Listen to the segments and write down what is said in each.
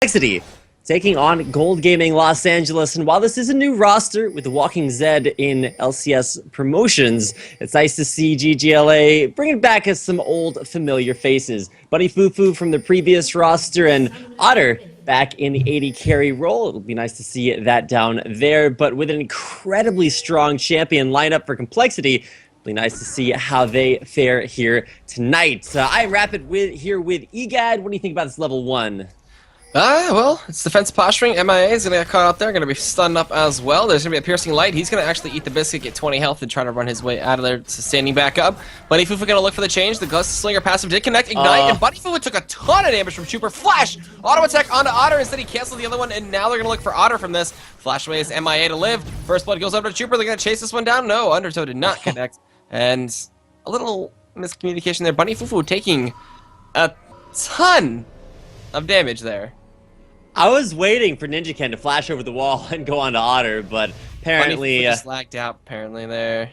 Complexity taking on Gold Gaming Los Angeles. And while this is a new roster with the Walking Zed in LCS promotions, it's nice to see GGla bringing back some old familiar faces. Buddy FuFuu from the previous roster and Otter back in the 80 carry role. It'll be nice to see that down there, but with an incredibly strong champion lineup for Complexity, it'll be nice to see how they fare here tonight. I'm Rapid here with EGAD. What do you think about this level 1? Well, it's defense posturing. MeyeA is going to get caught up there, going to be stunned up as well. There's going to be a piercing light. He's going to actually eat the biscuit, get 20 health, and try to run his way out of there to standing back up. Buddy FuFuu going to look for the change. The Gust Slinger passive did connect, ignite, and Buddy FuFuu took a ton of damage from Chuuper. Flash! Auto attack onto Otter. Instead, he canceled the other one, and now they're going to look for Otter from this. Flash away is MeyeA to live. First blood goes over to Chuuper. They're going to chase this one down. No, Undertow did not connect. And a little miscommunication there. Buddy FuFuu taking a ton of damage there. I was waiting for Ninjaken to flash over the wall and go on to Otter, but apparently just lagged out apparently there.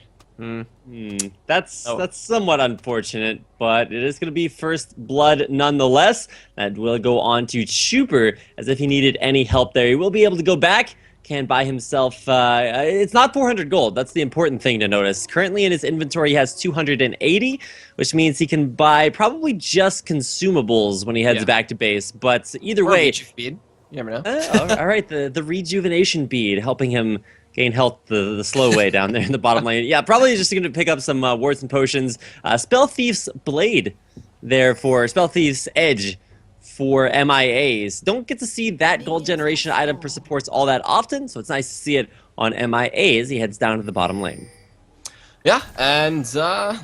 That's somewhat unfortunate, but it is going to be first blood nonetheless. That will go on to Chuuper as if he needed any help there. He will be able to go back, can buy himself, it's not 400 gold, that's the important thing to notice. Currently in his inventory he has 280, which means he can buy probably just consumables when he heads back to base, but either way... You never know. All right, the rejuvenation bead helping him gain health the slow way down there in the bottom lane. Yeah, probably just going to pick up some wards and potions. Spell Thief's Blade there for Spell Thief's Edge for MeyeAs. Don't get to see that gold generation item for supports all that often, so it's nice to see it on MeyeA as he heads down to the bottom lane. Yeah, and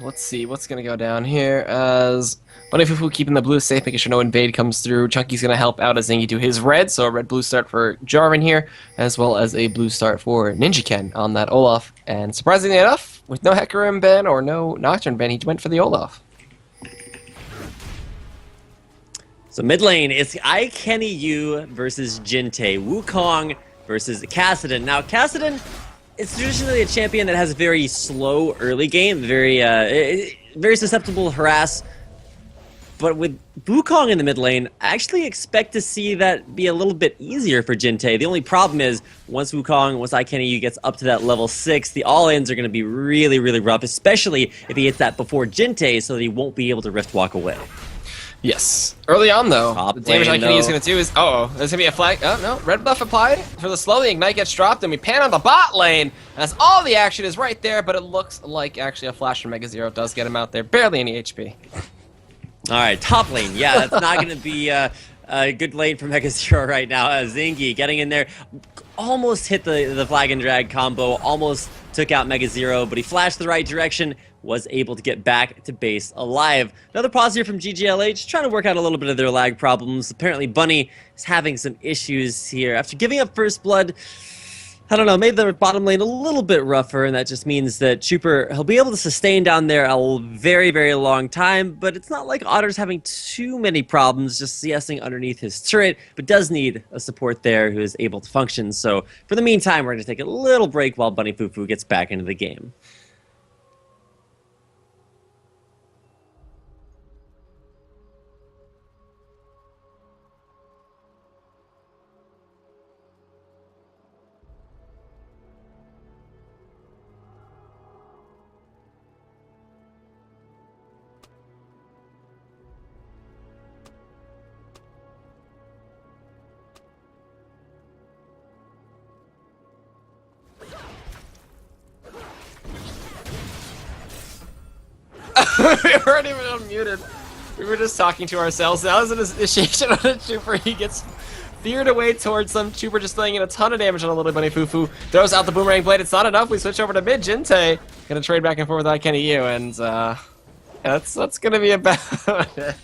let's see what's going to go down here as Buddy FuFuu keeping the blue safe, making sure no invade comes through. Chunky's going to help out Azingy do his red, so a red-blue start for Jarvan here, as well as a blue start for Ninjaken on that Olaf. And surprisingly enough, with no Hecarim ban or no Nocturne ban, he went for the Olaf. So mid lane, it's NACL versus Jintei. Wukong versus Kassadin. Now, Kassadin is traditionally a champion that has a very slow early game, very susceptible to harass. But with Wukong in the mid lane, I actually expect to see that be a little bit easier for Jintei. The only problem is, once NACL gets up to that level 6, the all-ins are going to be really, really rough, especially if he hits that before Jintei, so that he won't be able to Rift Walk away. Yes. Early on, though, the damage NACL is going to do is... there's going to be a flag. Oh, no. Red buff applied for the slow. The Ignite gets dropped, and we pan on the bot lane. As all the action is right there, but it looks like actually a flash from MegaZero does get him out there. Barely any HP. All right, top lane. Yeah, that's not going to be a good lane for MegaZero right now. Azingy getting in there. Almost hit the flag and drag combo. Almost took out MegaZero, but he flashed the right direction. Was able to get back to base alive. Another pause here from GGla, just trying to work out a little bit of their lag problems. Apparently Bunny is having some issues here. After giving up first blood, I don't know, made the bottom lane a little bit rougher, and that just means that Chuuper, he'll be able to sustain down there a very, very long time, but it's not like Otter's having too many problems just CSing underneath his turret, but does need a support there who is able to function. So for the meantime, we're going to take a little break while Buddy FuFuu gets back into the game. We weren't even unmuted. We were just talking to ourselves. Now as an initiation on a Chuuper, he gets veered away towards some Chuuper just laying in a ton of damage on a little Buddy FuFuu. Throws out the boomerang blade. It's not enough. We switch over to mid. Jintei gonna trade back and forth with NACL, and yeah, that's gonna be about it.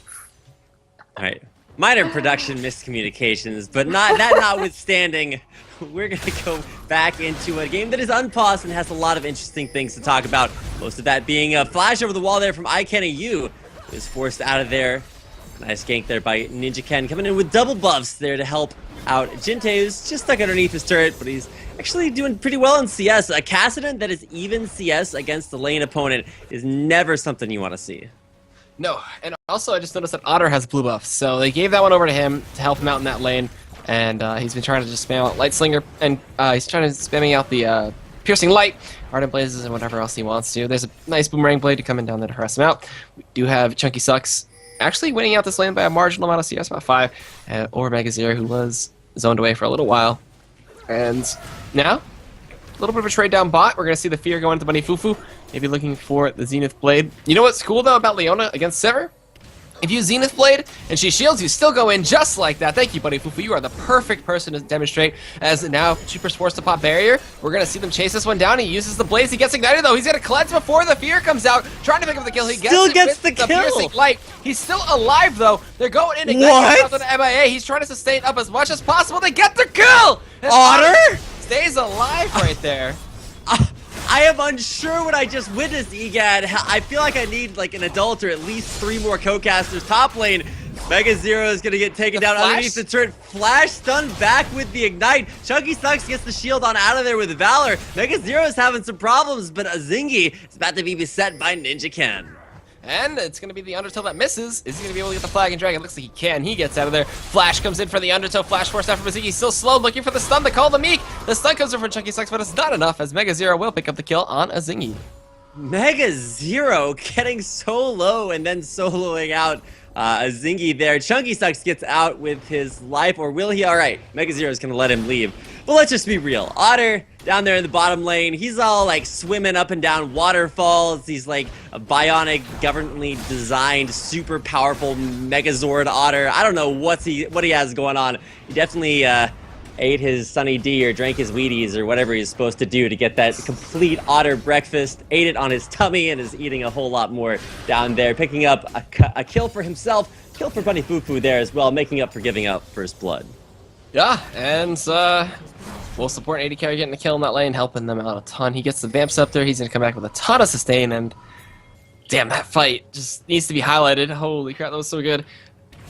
All right. Minor production miscommunications, but that notwithstanding, we're going to go back into a game that is unpaused and has a lot of interesting things to talk about. Most of that being a flash over the wall there from NACL, who is forced out of there. Nice gank there by Ninjaken, coming in with double buffs there to help out Jintei, who's just stuck underneath his turret, but he's actually doing pretty well in CS. A Kassadin that is even CS against the lane opponent is never something you want to see. No, and also I just noticed that Otter has blue buffs, so they gave that one over to him to help him out in that lane. and he's been trying to just spam out Light Slinger, and he's trying to spamming out the Piercing Light, Ardent Blazes, and whatever else he wants to. There's a nice Boomerang Blade to come in down there to harass him out. We do have Chunkusucks actually winning out this lane by a marginal amount of CS, about 5, or MegaZero, who was zoned away for a little while. And now, a little bit of a trade down bot. We're going to see the Fear go into Bunny FuFuu, maybe looking for the Zenith Blade. You know what's cool, though, about Leona against Sever? If you Zenith Blade and she shields, you still go in just like that. Thank you, Bunny FuFuu. You are the perfect person to demonstrate. As now Chuuper's forced to pop barrier. We're going to see them chase this one down. He uses the blaze. He gets ignited, though. He's going to cleanse before the Fear comes out. Trying to pick up the kill. He still gets the kill. Piercing Light. He's still alive, though. They're going in What? to the MeyeA. He's trying to sustain up as much as possible. They get the kill. And Otter stays alive right there. I am unsure what I just witnessed, EGAD. I feel like I need like an adult or at least 3 more co-casters. Top lane, MegaZero is gonna get taken down underneath the turret. Flash stun back with the ignite. Chunkusucks gets the shield on out of there with Valor. MegaZero is having some problems, but Azingy is about to be beset by Ninja Ken. And it's going to be the Undertow that misses. Is he going to be able to get the flag and drag? It looks like he can. He gets out of there. Flash comes in for the Undertow. Flash force after Azingy. Still slow, looking for the stun. They call the Meek. The stun comes in for Chunkusucks, but it's not enough as MegaZero will pick up the kill on Azingy. MegaZero getting so low and then soloing out Azingy there. Chunkusucks gets out with his life, or will he? All right, MegaZero is going to let him leave. But let's just be real. Otter down there in the bottom lane, he's all like swimming up and down waterfalls. He's like a bionic, governmentally designed, super powerful Megazord Otter. I don't know what he has going on. He definitely ate his Sunny D or drank his Wheaties or whatever he's supposed to do to get that complete Otter breakfast. Ate it on his tummy and is eating a whole lot more down there. Picking up a kill for himself, kill for Bunny FuFuu there as well, making up for giving up first blood. Yeah, and full support AD carry getting the kill in that lane, helping them out a ton. He gets the Vamps up there. He's going to come back with a ton of sustain, and damn, that fight just needs to be highlighted. Holy crap, that was so good.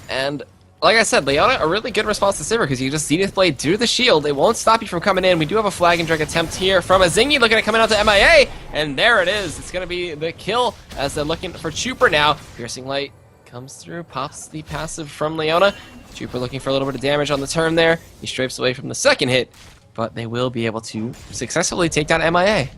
And like I said, Leona, a really good response to Sivir because you just Zenith Blade through the shield. It won't stop you from coming in. We do have a flag and drag attempt here from Azingy looking at coming out to MeyeA, and there it is. It's going to be the kill as they're looking for Chuuper now. Piercing Light comes through, pops the passive from Leona. Chuuper looking for a little bit of damage on the turn there. He strafes away from the second hit, but they will be able to successfully take down MeyeA.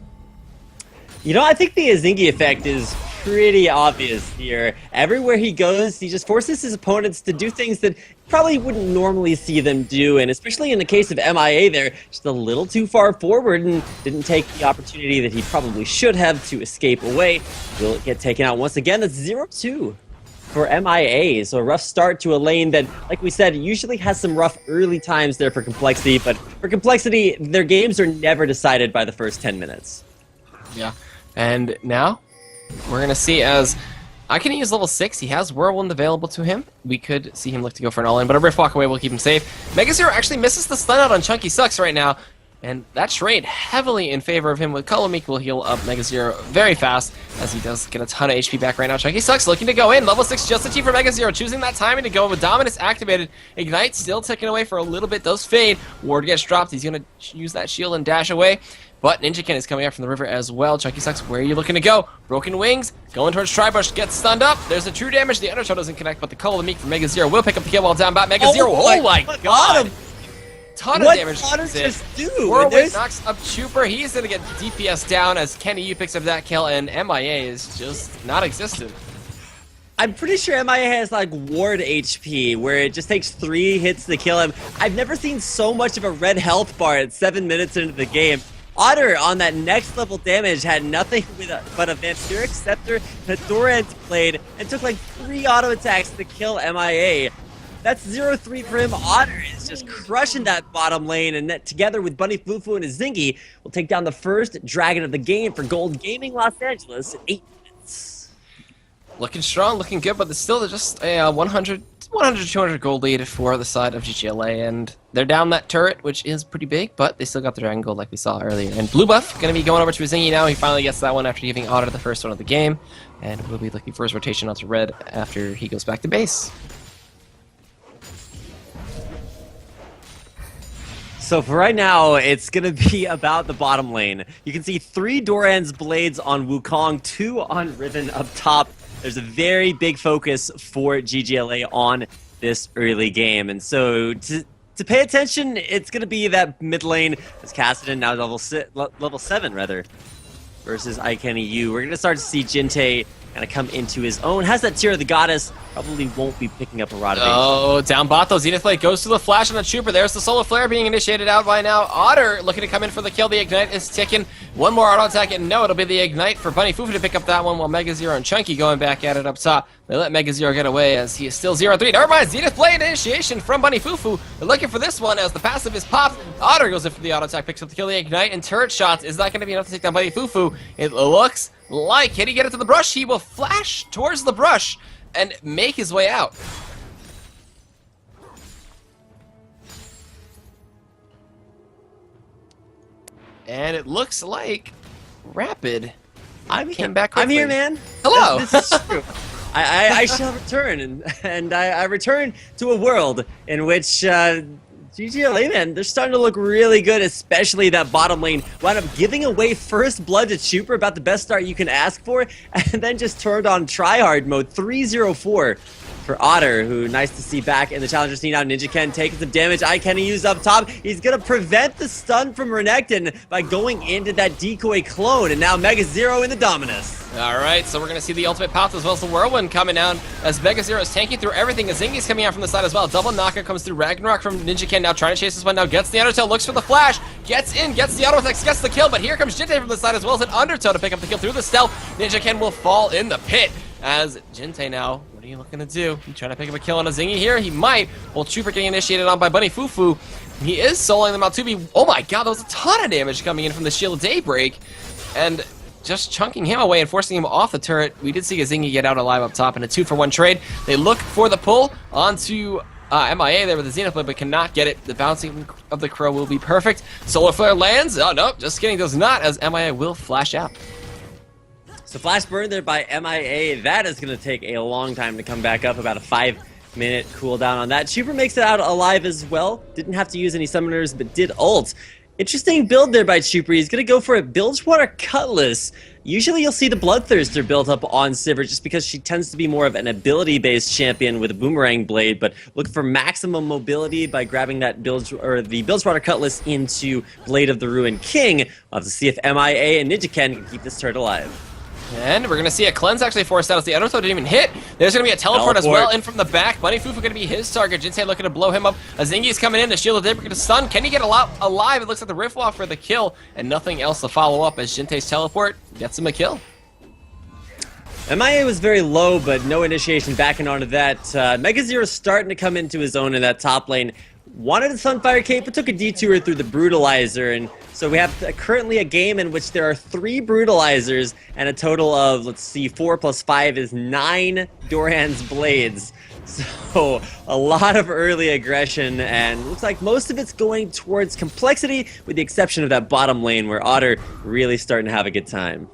You know, I think the Azingy effect is pretty obvious here. Everywhere he goes, he just forces his opponents to do things that probably wouldn't normally see them do, and especially in the case of MeyeA there, just a little too far forward and didn't take the opportunity that he probably should have to escape away. Will get taken out once again. That's 0-2. For MeyeA, so a rough start to a lane that, like we said, usually has some rough early times there for Complexity, but for Complexity, their games are never decided by the first 10 minutes. Yeah, and now we're going to see as I can use level 6. He has Whirlwind available to him. We could see him look to go for an all-in, but a Rift Walk away will keep him safe. MegaZero actually misses the stun out on Chunkusucks right now, and that trade heavily in favor of him with Meek will heal up MegaZero very fast as he does get a ton of HP back right now. Chunkusucks looking to go in. Level 6 just achieved for MegaZero, choosing that timing to go with Dominus activated. Ignite still ticking away for a little bit, does fade. Ward gets dropped. He's going to use that shield and dash away. But Ninja Ken is coming up from the river as well. Chunkusucks, where are you looking to go? Broken Wings, going towards Tribush, gets stunned up. There's the true damage. The Undertow doesn't connect, but the Call of the Meek from MegaZero will pick up the kill while down by MegaZero. Oh my god! Ton of damage. What Otter just do? Whirlwind knocks up Chuuper. He's going to get DPS down as Kenny U picks up that kill, and MeyeA is just not existent. I'm pretty sure MeyeA has like ward HP, where it just takes 3 hits to kill him. I've never seen so much of a red health bar at 7 minutes into the game. Otter on that next level damage had nothing but a Vampiric Scepter, Hadorant Blade, and took like 3 auto attacks to kill MeyeA. That's 0-3 for him. Otter is just crushing that bottom lane, and that together with Bunny FuFuu and Azingy will take down the first dragon of the game for Gold Gaming Los Angeles in 8 minutes. Looking strong, looking good, but there's still just a 100 to 200 gold lead for the side of GGla, and they're down that turret, which is pretty big, but they still got the dragon gold like we saw earlier. And blue buff going to be going over to Azingy now. He finally gets that one after giving Otter the first one of the game, and we'll be looking for his rotation onto red after he goes back to base. So for right now, it's going to be about the bottom lane. You can see 3 Doran's Blades on Wukong, 2 on Riven up top. There's a very big focus for GGla on this early game. And so to to pay attention, it's going to be that mid lane as Kassadin now level 7 rather versus IKennyU. We're going to start to see Jinte kind of come into his own. Has that Tear of the Goddess. Probably won't be picking up a rod of Ancient. Oh, down bot though. Zenith Blade goes to the flash on the Chuuper. There's the Solar Flare being initiated out by now. Otter looking to come in for the kill. The Ignite is ticking. One more auto attack, and no, it'll be the Ignite for Bunny FuFuu to pick up that one, while MegaZero and Chunky going back at it up top. They let MegaZero get away as he is still 0-3. Never mind, Zenith Blade initiation from Bunny FuFuu. They're looking for this one as the passive is popped. Otter goes in for the auto attack, picks up the kill. The Ignite and turret shots is not going to be enough to take down Bunny FuFuu. It looks like, can he get it to the brush? He will flash towards the brush and make his way out. And it looks like Rapid came back quickly. I'm here, man. Hello. This is true. I shall return, and I return to a world in which GGla, man, they're starting to look really good, especially that bottom lane. Wound up giving away first blood to Chuuper, about the best start you can ask for, and then just turned on tryhard mode. 3-0-4 for Otter, who nice to see back in the challenger scene now. Ken taking some damage. IKennyU's up top. He's gonna prevent the stun from Renekton by going into that decoy clone, and now MegaZero in the Dominus. Alright, so we're gonna see the ultimate path as well as the whirlwind coming down as MegaZero is tanking through everything. Azingy's coming out from the side as well. Double knockout comes through. Ragnarok from Ken now trying to chase this one. Now gets the Undertow, looks for the flash, gets in, gets the auto attacks, gets the kill, but here comes Jinte from the side as well as an Undertow to pick up the kill through the stealth. Ken will fall in the pit as Jinte now, what are you looking to do? You trying to pick up a kill on Azingy here? He might. Well, Chuuper getting initiated on by Bunny FuFuu. He is soloing them out too. Oh my god, that was a ton of damage coming in from the Shield of Daybreak. And just chunking him away and forcing him off the turret. We did see Azingy get out alive up top in a 2-for-1 trade. They look for the pull onto MeyeA there with the Zenith Blade, but cannot get it. The bouncing of the Crow will be perfect. Solar Flare lands. Oh, no, just kidding, does not, as MeyeA will flash out. So flash burn there by MeyeA. That is going to take a long time to come back up, about a 5-minute cooldown on that. Chuuper makes it out alive as well. Didn't have to use any summoners, but did ult. Interesting build there by Chuuper. He's going to go for a Bilgewater Cutlass. Usually you'll see the Bloodthirster built up on Sivir just because she tends to be more of an ability-based champion with a Boomerang Blade, but look for maximum mobility by grabbing that the Bilgewater Cutlass into Blade of the Ruined King. We'll have to see if MeyeA and Ken can keep this turret alive. And we're going to see a cleanse actually forced out as the Undertow didn't even hit. There's going to be a teleport as well in from the back. Bunny FuFuu going to be his target. Jinte looking to blow him up. Azingy's coming in. The Shield of Daybreak going to stun. Can he get alive? It looks like the Rift Wall for the kill. And nothing else to follow up as Jinte's teleport gets him a kill. MeyeA was very low, but no initiation backing onto that. MegaZero starting to come into his own in that top lane. Wanted a Sunfire Cape, but took a detour through the Brutalizer, and so we have currently a game in which there are 3 Brutalizers and a total of, let's see, 4 + 5 is 9 Doran's Blades. So a lot of early aggression, and looks like most of it's going towards complexity, with the exception of that bottom lane where Otter really starting to have a good time.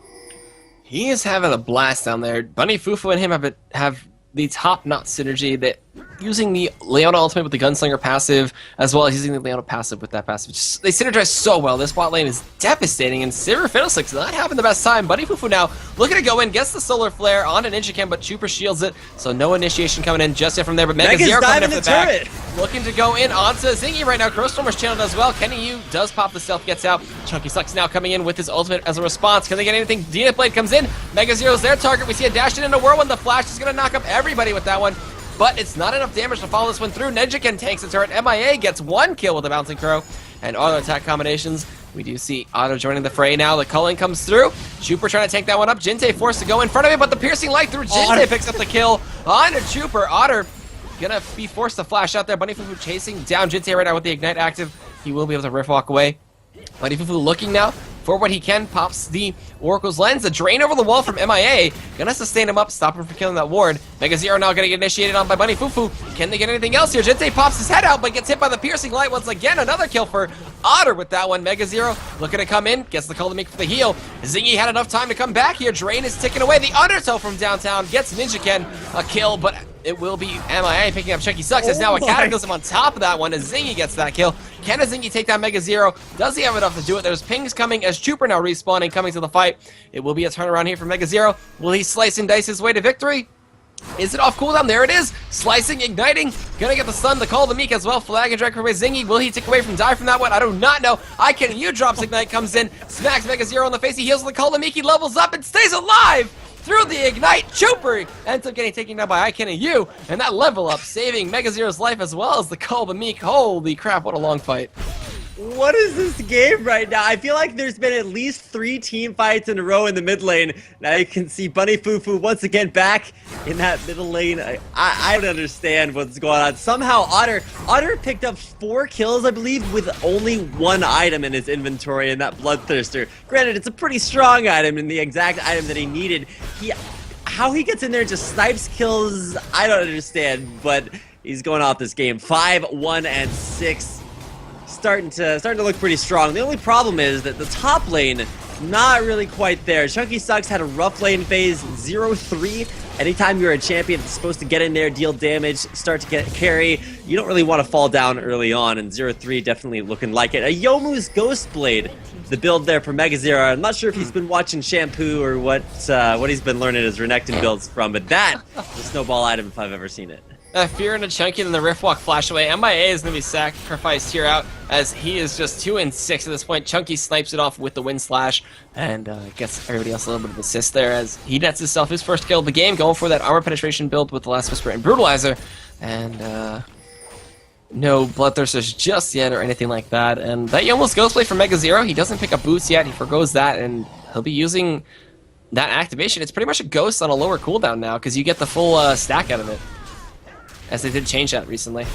He is having a blast down there. Bunny FuFuu and him have the top-notch synergy that using the Leona ultimate with the Gunslinger passive, as well as using the Leona passive with that passive. They synergize so well. This bot lane is devastating, and Sivir Fiddlesticks not having the best time. Bunny FuFuu now looking to go in, gets the Solar Flare on an Ken, but Chuuper shields it, so no initiation coming in just yet from there. But MegaZero coming in for the back, looking to go in onto Azingy right now. Crowstormer's channeled as well. KennyU does pop the stealth, gets out. Chunkusucks now coming in with his ultimate as a response. Can they get anything? Zenith Blade comes in. MegaZero's their target. We see a dash in into Whirlwind. The Flash is going to knock up everybody with that one, but it's not enough damage to follow this one through. Ken tanks the turret. MeyeA gets 1 kill with the Bouncing Crow and auto attack combinations. We do see Otter joining the fray now. The culling comes through. Chuuper trying to take that one up. Jinte forced to go in front of him, but the piercing light through Jinte picks up the kill on Chuuper. Otter gonna be forced to flash out there. Bunny FuFuu chasing down Jinte right now with the Ignite active. He will be able to rift walk away. Bunny FuFuu looking now for what he can, pops the Oracle's Lens. The drain over the wall from MeyeA. Gonna sustain him up, stop him from killing that ward. MegaZero now gonna get initiated on by Bunny FuFuu. Can they get anything else here? Jinte pops his head out, but gets hit by the piercing light once again. Another kill for Otter with that one. MegaZero looking to come in, gets the call to make for the heal. Azingy had enough time to come back here. Drain is ticking away. The Undertow from downtown gets Ken a kill, but it will be MeyeA picking up Chunkusucks as now a Cataclysm on top of that one. Azingy gets that kill. Can Azingy take down MegaZero? Does he have enough to do it? There's pings coming as Chuuper now respawning, coming to the fight. It will be a turnaround here for MegaZero. Will he slice and dice his way to victory? Is it off cooldown? There it is. Slicing, igniting. Gonna get the stun to call the Meek as well. Flag and drag from Azingy. Will he take away from die from that one? I do not know. ICanYou drops ignite, comes in, smacks MegaZero in the face. He heals the call the Meek. He levels up and stays alive through the ignite. Chuuper ends up getting taken down by ICanYou, and that level up saving MegaZero's life as well as the call the Meek. Holy crap! What a long fight. What is this game right now? I feel like there's been at least 3 team fights in a row in the mid lane. Now you can see Bunny FuFuu once again back in that middle lane. I don't understand what's going on. Somehow Otter picked up 4 kills, I believe, with only 1 item in his inventory, and that Bloodthirster. Granted, it's a pretty strong item and the exact item that he needed. How he gets in there and just snipes kills, I don't understand, but he's going off this game. 5, 1, and 6. Starting to look pretty strong. The only problem is that the top lane, not really quite there. Chunkusucks had a rough lane phase, 0-3. Anytime you're a champion that's supposed to get in there, deal damage, start to get carry, you don't really want to fall down early on, and 0-3 definitely looking like it. A Youmuu's Ghostblade, the build there for MegaZero. I'm not sure if he's been watching Shampoo or what he's been learning his Renekton builds from, but that is a snowball item if I've ever seen it. Fear into Chunky, then the Riftwalk flash away. MeyeA is going to be sacrificed here out as he is just 2 and 6 at this point. Chunky snipes it off with the Wind Slash and gets everybody else a little bit of assist there as he nets himself his first kill of the game, going for that armor penetration build with the Last Whisper and Brutalizer. And no Bloodthirsters just yet or anything like that. And that almost Ghostblade from MegaZero. He doesn't pick up boots yet. He forgoes that, and he'll be using that activation. It's pretty much a ghost on a lower cooldown now because you get the full stack out of it, as they did change that recently.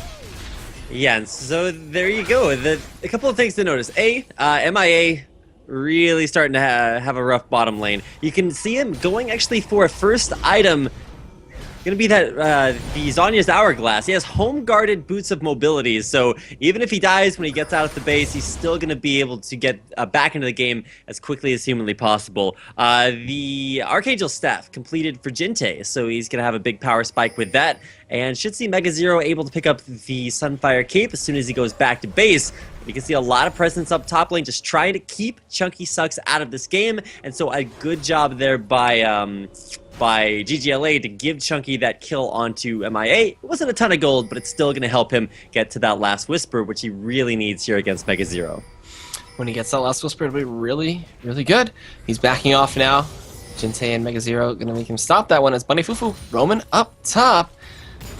Yeah, and so there you go. A couple of things to notice. MeyeA really starting to have a rough bottom lane. You can see him going actually for a first item. Gonna be that the Zhonya's Hourglass. He has home guarded Boots of Mobility, so even if he dies when he gets out of the base, he's still gonna be able to get back into the game as quickly as humanly possible. The Archangel Staff completed for Jinte, so he's gonna have a big power spike with that, and should see MegaZero able to pick up the Sunfire Cape as soon as he goes back to base. You can see a lot of presence up top lane, just trying to keep Chunkusucks out of this game, and so a good job there by GGla to give Chunky that kill onto MeyeA. It wasn't a ton of gold, but it's still going to help him get to that Last Whisper, which he really needs here against MegaZero. When he gets that Last Whisper, it'll be really, really good. He's backing off now. Jinte and MegaZero going to make him stop that one as Bunny FuFuu roaming up top.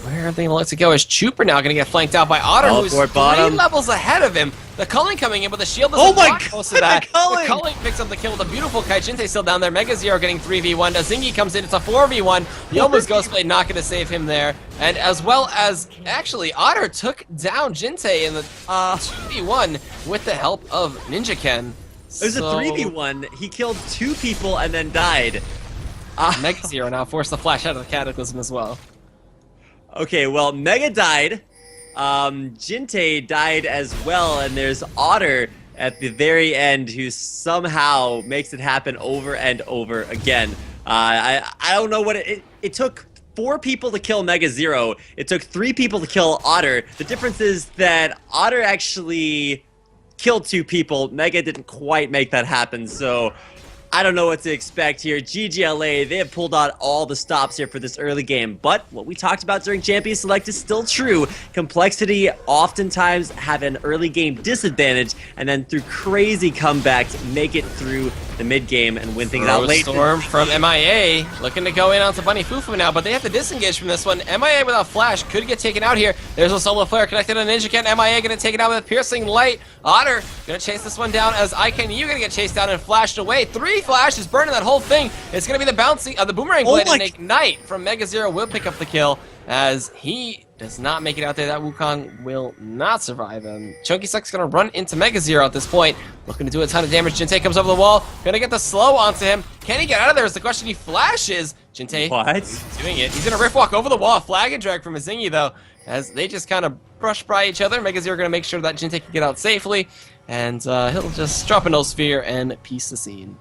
Where are they going to let it go? Is Chuuper now going to get flanked out by Otter, who's 3 levels ahead of him? The culling coming in, but the shield doesn't block most of that. The culling picks up the kill with a beautiful kite. Jinte's still down there. MegaZero getting 3v1. Azingy comes in. It's a 4v1. Youmuu's Ghostblade not going to save him there. And as well as, actually, Otter took down Jinte in the 2v1 with the help of Ninja Ken. It was a 3v1. He killed 2 people and then died. MegaZero now forced the flash out of the Cataclysm as well. Okay, well, Mega died. Jinte died as well, and there's Otter at the very end who somehow makes it happen over and over again. I don't know what it took 4 people to kill MegaZero. It took 3 people to kill Otter. The difference is that Otter actually killed 2 people. Mega didn't quite make that happen, so I don't know what to expect here. GGla, they have pulled out all the stops here for this early game, but what we talked about during Champion Select is still true. Complexity oftentimes have an early game disadvantage, and then through crazy comebacks, make it through the mid game and win things out late. Storm from MeyeA, looking to go in onto Bunny FuFuu now, but they have to disengage from this one. MeyeA without flash could get taken out here. There's a solo flare connected to Ninja Ken. MeyeA gonna take it out with a piercing light. Otter gonna chase this one down as ICanYou gonna get chased down and flashed away. 3 flashes burning that whole thing. It's gonna be the bouncing of the boomerang blade and ignite from MegaZero will pick up the kill as he does not make it out there. That Wukong will not survive him. Chunkusucks gonna run into MegaZero at this point, looking to do a ton of damage. Jinte comes over the wall, gonna get the slow onto him. Can he get out of there is the question. He flashes. Jinte doing it. He's gonna rift walk over the wall. Flag and drag from Azingy though, as they just kind of brush by each other. MegaZero gonna make sure that Jinte can get out safely, and he'll just drop a no sphere and piece the scene.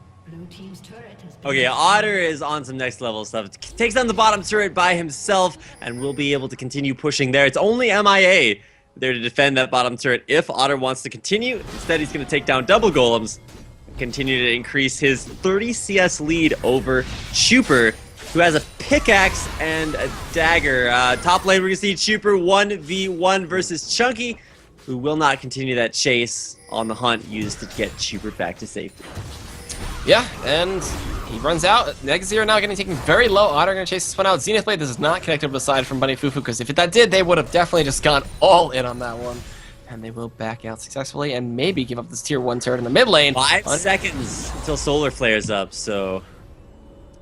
Okay, Otter is on some next level stuff. Takes down the bottom turret by himself and will be able to continue pushing there. It's only MeyeA there to defend that bottom turret if Otter wants to continue. Instead, he's going to take down double golems and continue to increase his 30 CS lead over Chuuper, who has a pickaxe and a dagger. Top lane, we're gonna see Chuuper 1v1 versus Chunky, who will not continue that chase on the hunt used to get Chuuper back to safety. Yeah, and he runs out. MegaZero now getting taken very low. Otter going to chase this one out. Zenith Blade, this is not connected with the side from FuFuu, because if that did, they would have definitely just gone all in on that one. And they will back out successfully and maybe give up this tier 1 turret in the mid lane. 5 seconds until solar flares up, so...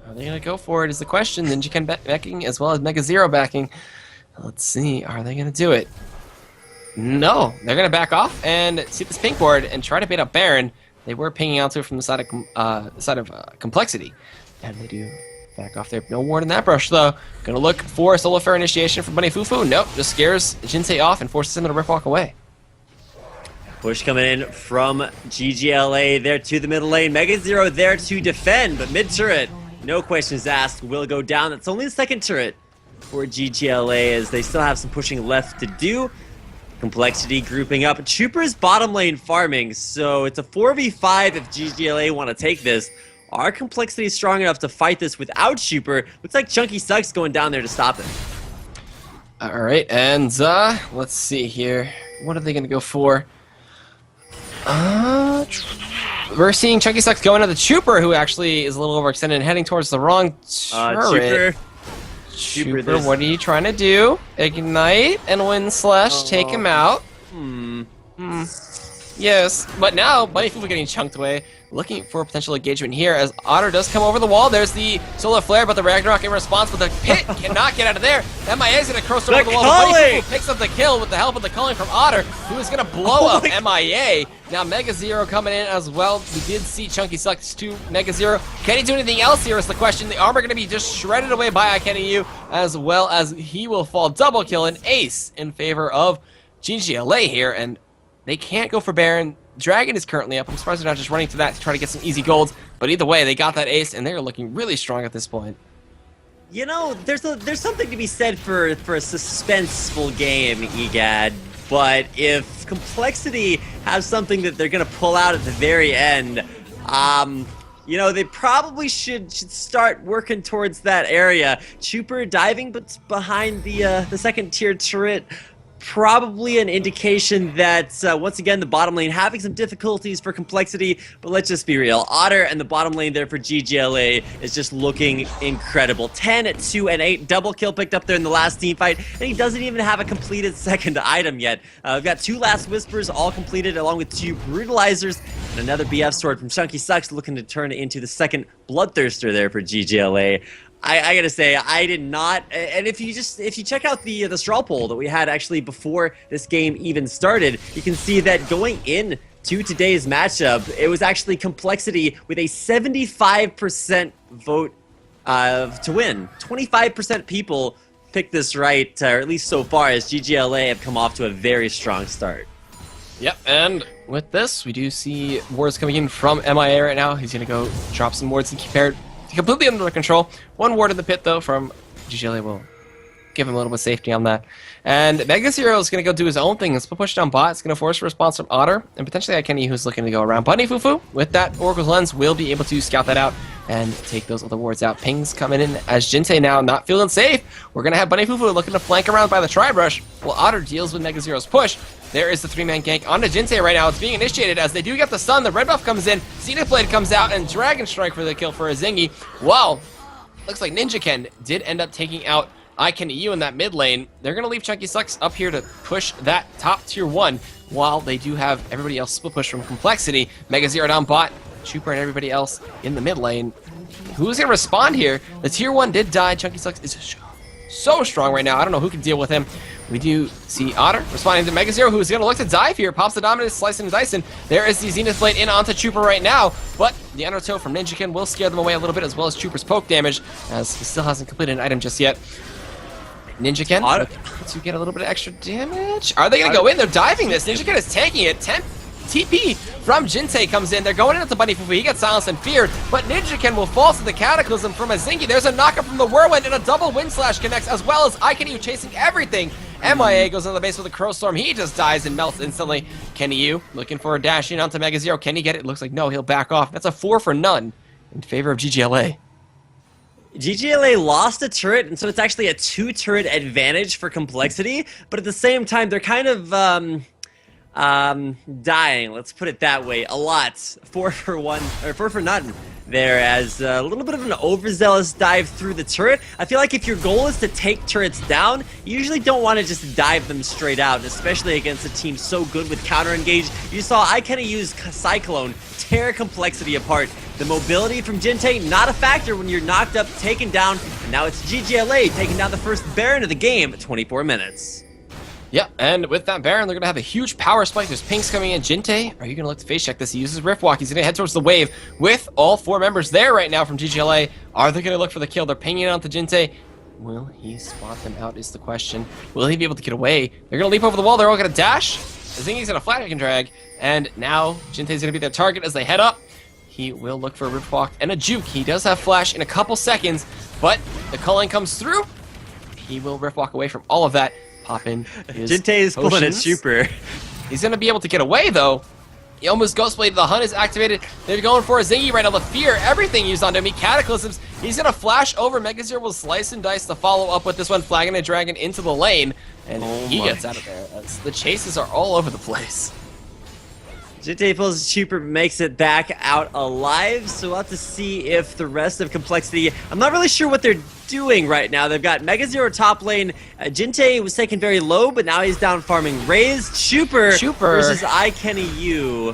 Are they going to go for it is the question. Ninja backing as well as MegaZero backing. Let's see, are they going to do it? No, they're going to back off and see this pink board and try to bait up Baron. They were pinging out to it from the side of Complexity, and they do back off there. No ward in that brush though. Gonna look for a solo fair initiation from FuFuu. Nope, just scares Jinsei off and forces him to rip walk away. Push coming in from GGla there to the middle lane. MegaZero there to defend, but mid turret, no questions asked, will go down. That's only the second turret for GGla as they still have some pushing left to do. Complexity grouping up. Chuuper's bottom lane farming, so it's a 4v5 if GGla want to take this. Are Complexity strong enough to fight this without Chuuper? Looks like Chunkusucks going down there to stop it. Alright, and let's see here. What are they going to go for? We're seeing Chunkusucks going to the Chuuper, who actually is a little overextended and heading towards the wrong turret. Chuuper, what are you trying to do? Ignite and win slash take him out. Yes, but now FuFuu getting chunked away. Looking for a potential engagement here as Otter does come over the wall. There's the solar flare, but the Ragnarok in response, but the pit cannot get out of there. MeyeA is going to cross over the wall. FuFuu picks up the kill with the help of the calling from Otter, who is going to blow up MeyeA. Now MegaZero coming in as well. We did see Chunkusucks to MegaZero. Can he do anything else here is the question. The armor going to be just shredded away by NACL, as well as he will fall double kill and ace in favor of GGla here, and they can't go for Baron. Dragon is currently up. I'm surprised they're not just running to that to try to get some easy golds. But either way, they got that ace, and they're looking really strong at this point. You know, there's something to be said for a suspenseful game, EGAD. But if Complexity has something that they're gonna pull out at the very end, you know, they probably should start working towards that area. Chuuper diving, but behind the second tier turret. Probably an indication that, once again, the bottom lane having some difficulties for Complexity, but let's just be real. Otter and the bottom lane there for GGla is just looking incredible. 10, 2, and 8, double kill picked up there in the last team fight, and he doesn't even have a completed second item yet. We've got 2 Last Whispers all completed, along with 2 Brutalizers, and another BF sword from Chunkusucks looking to turn it into the second Bloodthirster there for GGla. I gotta say, I did not, and if you check out the straw poll that we had actually before this game even started, you can see that going in to today's matchup, it was actually Complexity with a 75% vote to win. 25% people picked this right, or at least so far, as GGla have come off to a very strong start. Yep, and with this, we do see wards coming in from MeyeA right now. He's gonna go drop some wards and keep it completely under control. 1 ward in the pit, though, from GGla will give him a little bit of safety on that. And MegaZero is going to go do his own thing. It's push down bot. It's going to force a response from Otter, and potentially Kenny, who's looking to go around. But FuFuu, with that Oracle's Lens, will be able to scout that out and take those other wards out. Pings coming in as Jinsei now not feeling safe. We're going to have FuFuu looking to flank around by the Tri-Brush, while Otter deals with MegaZero's push. There is the 3-man gank onto Jinsei right now. It's being initiated as they do get the stun. The red buff comes in, Zenith Blade comes out, and Dragon Strike for the kill for Azingy. Wow, looks like Ninja did end up taking out NACL in that mid lane. They're going to leave Chunkusucks up here to push that top tier 1, while they do have everybody else split push from Complexity. MegaZero down bot, Chuuper and everybody else in the mid lane. Who's going to respond here? The tier 1 did die. Chunkusucks is so strong right now. I don't know who can deal with him. We do see Otter responding to MegaZero, who's going to look to dive here. Pops the Dominus, slicing and dicing. There is the Zenith Blade in onto Chuuper right now, but the Undertow from Ninja will scare them away a little bit, as well as Chuuper's poke damage, as he still hasn't completed an item just yet. Ninja to get a little bit of extra damage. Are they going to go in? They're diving this. Ninja is tanking it. 10 TP from Jinsei comes in. They're going into FuFuu. He gets silenced and feared, but Ninja will fall to the Cataclysm from Azingy. There's a knockup from the Whirlwind, and a double Wind Slash connects, as well as NACL chasing everything. MeyeA goes into the base with a Crow Storm. He just dies and melts instantly. NACL looking for a dash in onto MegaZero. Can he get it? Looks like no, he'll back off. That's a 4 for none in favor of GGla. GGla lost a turret, and so it's actually a 2-turret advantage for Complexity, but at the same time, they're kind of, dying, let's put it that way, a lot. 4 for 1, or 4 for none there, as a little bit of an overzealous dive through the turret. I feel like if your goal is to take turrets down, you usually don't want to just dive them straight out, especially against a team so good with counter engage. You saw I kind of use Cyclone, tear Complexity apart. The mobility from Jinte, not a factor when you're knocked up, taken down, and now it's GGla taking down the first Baron of the game at 24 minutes. Yeah, and with that Baron, they're going to have a huge power spike. There's pinks coming in. Jinte, are you going to look to face check this? He uses Rift Walk. He's going to head towards the wave with all 4 members there right now from GGla. Are they going to look for the kill? They're pinging it onto Jinte. Will he spot them out is the question. Will he be able to get away? They're going to leap over the wall. They're all going to dash. Azingy's going to flag drag. And now Jinte's going to be their target as they head up. He will look for a Rift Walk and a juke. He does have flash in a couple seconds, but the culling comes through. He will Rift Walk away from all of that. Pop in his Jinte is pulling a Chuuper. He's going to be able to get away, though. He almost Ghostblade. The hunt is activated. They're going for Azingy right now. The fear, everything used onto him. He cataclysms. He's going to flash over. MegaZero will slice and dice to follow up with this one, flagging a dragon into the lane. And he gets out of there. As the chases are all over the place. Jinte pulls Chuuper, makes it back out alive, so we'll have to see if the rest of Complexity, I'm not really sure what they're doing right now. They've got MegaZero top lane. Jinte was taken very low, but now he's down farming Raze. Chuuper versus IKennyU.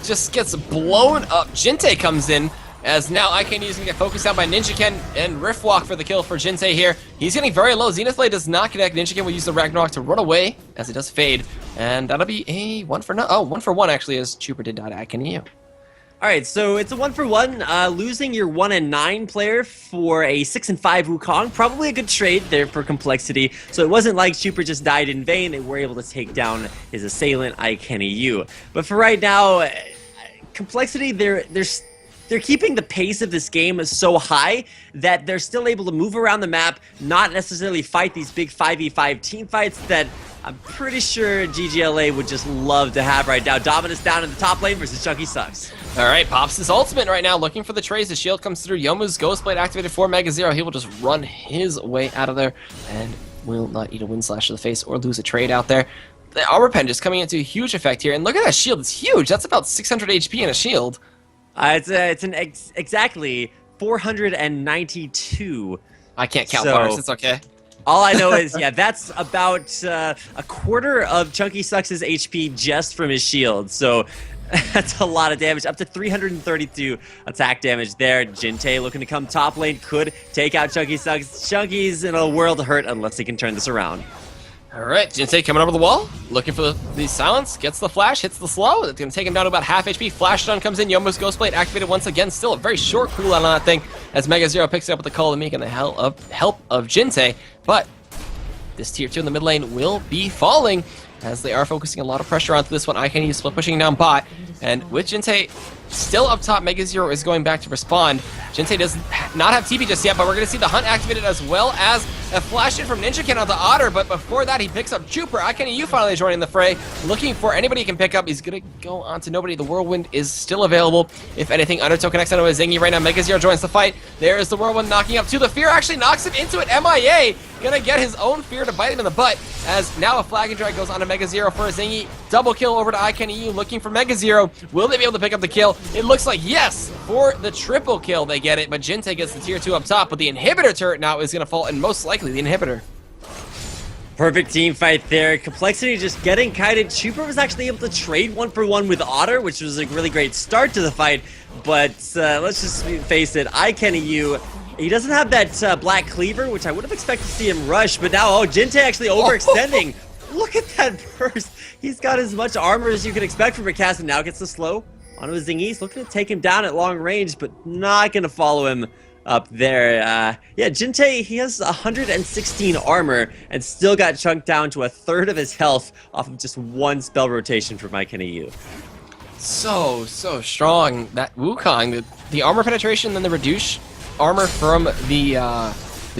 Just gets blown up. Jinte comes in, as now IKennyU is going to get focused out by Ninjaken and Rift Walk for the kill for Jinte here. He's getting very low. Zenith Blade does not connect. Ninjaken will use the Ragnarok to run away as it does fade. And that'll be a 1 for 1 actually, as Chuuper did die to IKennyU. Alright, so it's a 1 for 1. Losing your 1 and 9 player for a 6 and 5 Wukong. Probably a good trade there for Complexity. So it wasn't like Chuuper just died in vain. They were able to take down his assailant, IKennyU. But for right now, Complexity, they're keeping the pace of this game so high that they're still able to move around the map, not necessarily fight these big 5v5 team fights that I'm pretty sure GGla would just love to have right now. Dominus down in the top lane versus Chunkusucks. Alright, pops his ultimate right now, looking for the trays. The shield comes through. Youmuu's Ghostblade activated for MegaZero. He will just run his way out of there and will not eat a wind slash to the face or lose a trade out there. The armor pen just coming into a huge effect here. And look at that shield, it's huge. That's about 600 HP in a shield. It's exactly 492. I can't count bars, it's okay. All I know is, yeah, that's about a quarter of Chunkusucks' HP just from his shield. So that's a lot of damage, up to 332 attack damage there. Jinte looking to come top lane, could take out Chunkusucks. Chunky's in a world of hurt unless he can turn this around. Alright, Jinte coming over the wall, looking for the silence, gets the flash, hits the slow. It's going to take him down to about half HP. Flash stun comes in, Youmuu's Ghostblade activated once again. Still a very short cooldown on that thing, as MegaZero picks it up with the Call of the Meek and the help of Jinte. But this tier 2 in the mid lane will be falling, as they are focusing a lot of pressure onto this one. IKennyU split pushing down bot, and with Jinte still up top, MegaZero is going back to respond. Jinte does not have TP just yet, but we're going to see the hunt activated as well as a flash in from Ninjaken on the Otter, but before that he picks up Chuuper. IKennyU finally joining the fray, looking for anybody he can pick up. He's going to go on to nobody. The Whirlwind is still available. If anything, Undertow connects onto Azingy right now. MegaZero joins the fight. There is the Whirlwind knocking up to the Fear, actually knocks him into it. MeyeA gonna get his own Fear to bite him in the butt, as now a flag and drag goes on to MegaZero for Azingy. Double kill over to IKennyU, looking for MegaZero. Will they be able to pick up the kill? It looks like yes, for the triple kill they get it, but Jinte gets the tier 2 up top, but the inhibitor turret now is gonna fall, and most likely the inhibitor. Perfect team fight there. Complexity just getting kited. Chuuper was actually able to trade 1 for 1 with Otter, which was a really great start to the fight, but let's just face it, IKennyU, he doesn't have that black cleaver, which I would have expected to see him rush, but now, Jinte actually overextending. Look at that burst. He's got as much armor as you can expect from a cast, and now gets the slow onto Azingy. He's looking to take him down at long range, but not going to follow him up there. Yeah, Jinte, he has 116 armor and still got chunked down to a third of his health off of just 1 spell rotation from IKennyU. So strong. That Wukong, the armor penetration, then the reduce armor from the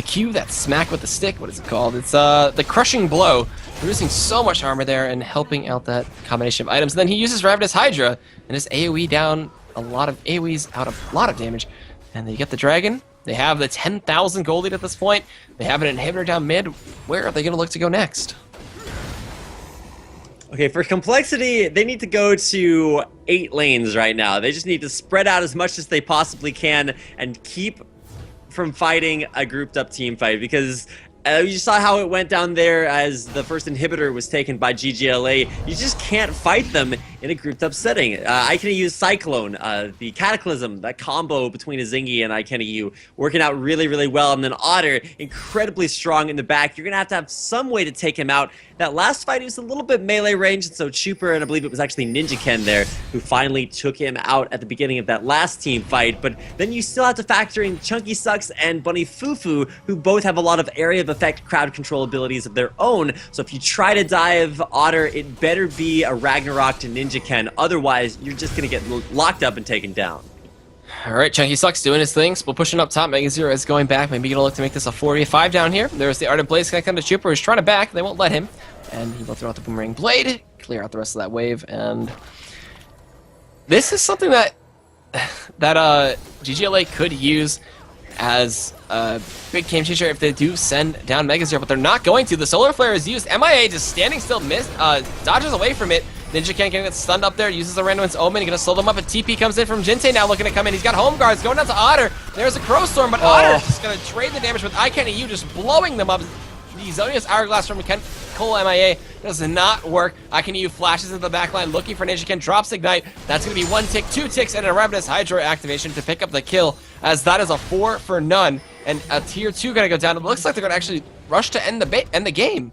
Q, that smack with the stick, what is it called? It's the crushing blow, reducing so much armor there and helping out that combination of items. And then he uses Ravenous Hydra and his AoE down a lot of AoEs out of a lot of damage. And then you get the dragon. They have the 10,000 gold lead at this point. They have an inhibitor down mid. Where are they going to look to go next? Okay, for complexity, they need to go to 8 lanes right now. They just need to spread out as much as they possibly can and keep from fighting a grouped up team fight, because you saw how it went down there as the first inhibitor was taken by GGla. You just can't fight them in a grouped up setting. I can use Cyclone, the Cataclysm, that combo between Azingy and ICanEU, working out really, really well. And then Otter, incredibly strong in the back. You're going to have some way to take him out. That last fight, he was a little bit melee ranged, so Chuuper, and I believe it was actually Ninjaken there, who finally took him out at the beginning of that last team fight. But then you still have to factor in Chunkusucks and Bunny FuFuu, who both have a lot of area of effect crowd control abilities of their own. So if you try to dive Otter, it better be a Ragnarok to Ninjaken. Otherwise, you're just going to get locked up and taken down. All right, Chunkusucks doing his thing. Still pushing up top. MegaZero is going back. Maybe gonna look to make this a 4v5 down here. There's the Ardent Blaze connecting to Chuuper, who's trying to back. They won't let him. And he will throw out the Boomerang Blade, clear out the rest of that wave. And this is something that GGla could use as a big game changer if they do send down MegaZero, but they're not going to. The Solar Flare is used. MeyeA just standing still, dodges away from it. Ninjaken getting get stunned up there, uses the Random's Omen, gonna slow them up, and TP comes in from Jinte now looking to come in. He's got Home Guards going down to Otter. There's a Crow Storm, but Otter's just gonna trade the damage with ICanEU, just blowing them up. The Zonia's Hourglass from Cole MeyeA does not work. ICanEU flashes into the backline looking for Ninjaken, drops Ignite. That's gonna be 1 tick, 2 ticks, and a Revenant's Hydro activation to pick up the kill, as that is a 4 for none. And a tier 2 gonna go down. It looks like they're gonna actually rush to end the game.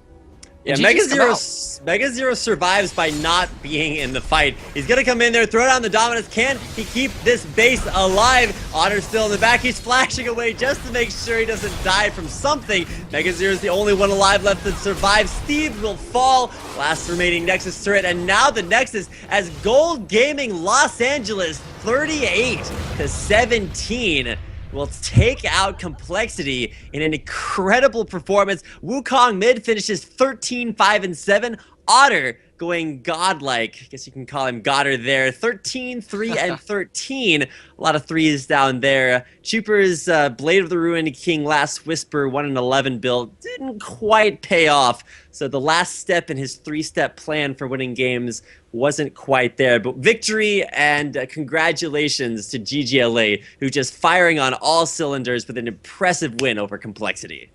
Yeah, MegaZero survives by not being in the fight. He's gonna come in there, throw down the dominance. Can he keep this base alive? Otter's still in the back. He's flashing away just to make sure he doesn't die from something. MegaZero is the only one alive left to survive. Steve will fall. Last remaining Nexus turret, and now the Nexus as Gold Gaming Los Angeles 38-17. Will take out Complexity in an incredible performance. Wukong mid finishes 13-5-7. Otter going godlike. I guess you can call him Godder there. 13, 3, and 13. A lot of threes down there. Chuuper's Blade of the Ruined King Last Whisper 1-11 build didn't quite pay off. So the last step in his 3-step plan for winning games wasn't quite there. But victory and congratulations to GGla, who just firing on all cylinders with an impressive win over Complexity.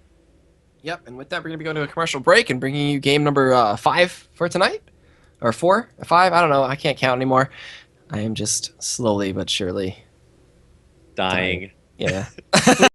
Yep, and with that, we're going to be going to a commercial break and bringing you game number 5 for tonight. Or 4? 5? I don't know. I can't count anymore. I am just slowly but surely Dying. Yeah.